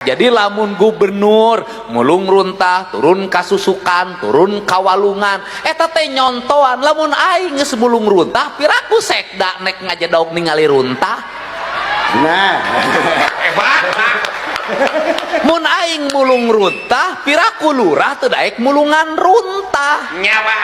Jadi lamun gubernur mulung runtah, turun kasusukan, turun kawalungan, eta teh nyontoan. Lamun aing geus mulung runtah, piraku sekda nek ngajedaog ningali runtah. Nah, Hebat. Mun aing mulung runtah, piraku lurah teu daek mulungan runtah. Nyawa.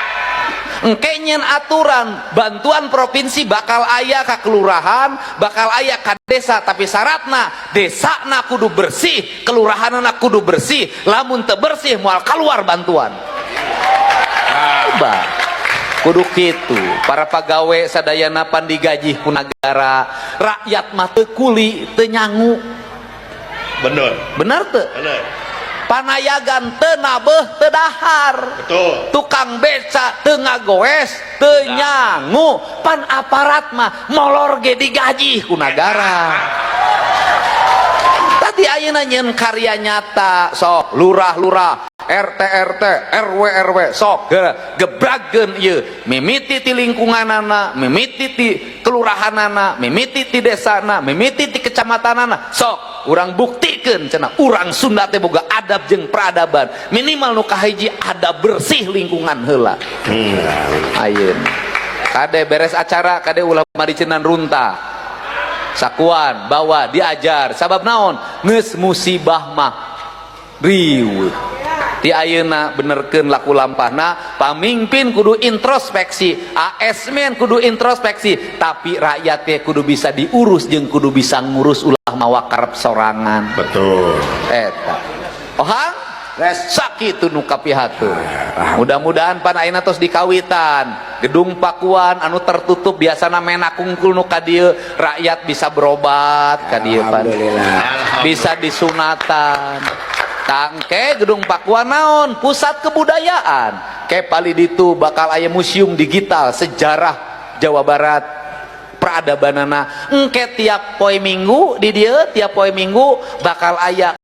Engke nyen aturan bantuan provinsi bakal aya ka kelurahan, bakal aya ka desa, tapi syaratna desana kudu bersih, kelurahanna kudu bersih. Lamun teu bersih moal keluar bantuan. Coba kudu kitu. Para pagawe sadayana pan digaji ku negara, rakyat mah teu kuli, teu nyangu. Bener teu? Bener. Panayagan teu nabeuh teu dahar. Betul. Tukang beca teu ngagoes teu nyangu. Pan aparat mah molor ge digaji ku negara. Tadi ayeuna nyeun karya nyata sok lurah-lurah, RT RW sok gebrageun ieu, mimiti ti lingkunganana, mimiti ti kelurahanana, mimiti ti desana, mimiti ti kecamatanana, sok urang buktikeun cenah urang Sunda teh boga adab jeung peradaban. Minimal nu kahiji adab bersih lingkungan heula. Ayeuna kade beres acara kade ulah maricenan runtah. Sakuan bawa diajar sabab naon geus musibah mah riweuh. Ti ayeuna benerkeun laku lampahna pamimpin kudu introspeksi, ASN kudu introspeksi, tapi rakyat teh kudu bisa diurus jeung kudu bisa ngurus ulah mawa karep sorangan. betul. Eta ohang sakitu nu kapihatur. Mudah-mudahan pan ayeuna tos dikawitan gedung pakuan anu tertutup biasana menak kungkul nu ka dieu rakyat bisa berobat ka dieu pan, bisa disunatan. Tangke gedung pakuan naon pusat kebudayaan ke pali ditu bakal aya museum digital sejarah Jawa Barat peradabanana. Engke tiap poe minggu di dieu tiap poe minggu bakal aya